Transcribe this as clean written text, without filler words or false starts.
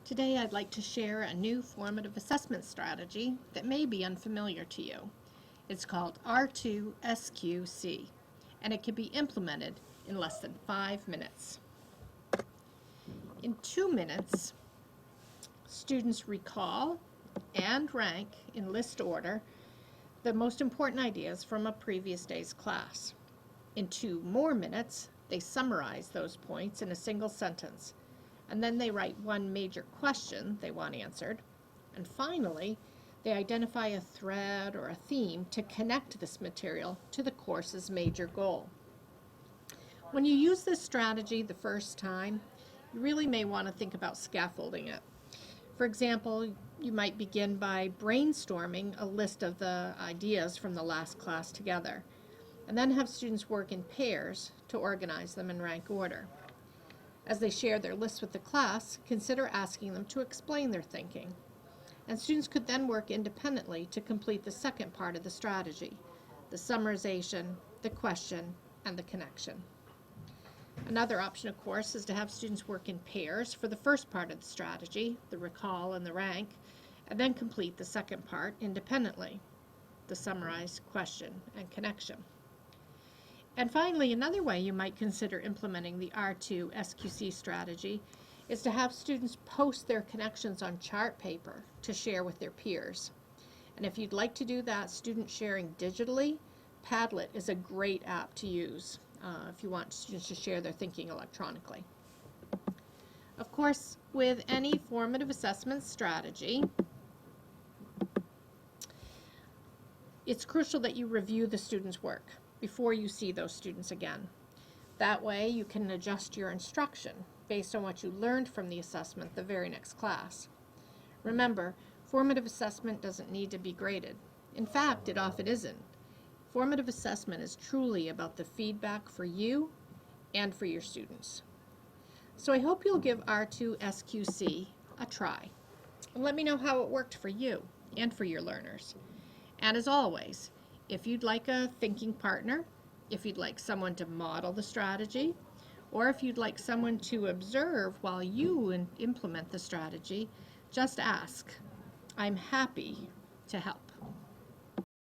Today I'd like to share a new formative assessment strategy that may be unfamiliar to you. It's called R2SQC, and it can be implemented in less than 5 minutes. In 2 minutes, students recall and rank in list order the most important ideas from a previous day's class. In 2 more minutes, they summarize those points in a single sentence, and then they write one major question they want answered, and finally, they identify a thread or a theme to connect this material to the course's major goal. When you use this strategy the first time, you really may want to think about scaffolding it. For example, you might begin by brainstorming a list of the ideas from the last class together, and then have students work in pairs to organize them in rank order. As they share their lists with the class, consider asking them to explain their thinking. And students could then work independently to complete the second part of the strategy, the summarization, the question, and the connection. Another option, of course, is to have students work in pairs for the first part of the strategy, the recall and the rank, and then complete the second part independently, the summarize, question, and connection. And finally, another way you might consider implementing the R2SQC strategy is to have students post their connections on chart paper to share with their peers. And if you'd like to do that student sharing digitally, Padlet is a great app to use if you want students to share their thinking electronically. Of course, with any formative assessment strategy, it's crucial that you review the students' work before you see those students again. That way you can adjust your instruction based on what you learned from the assessment the very next class. Remember, formative assessment doesn't need to be graded. In fact, it often isn't. Formative assessment is truly about the feedback for you and for your students. So I hope you'll give R2SQC a try. And let me know how it worked for you and for your learners. And as always, if you'd like a thinking partner, if you'd like someone to model the strategy, or if you'd like someone to observe while you implement the strategy, just ask. I'm happy to help.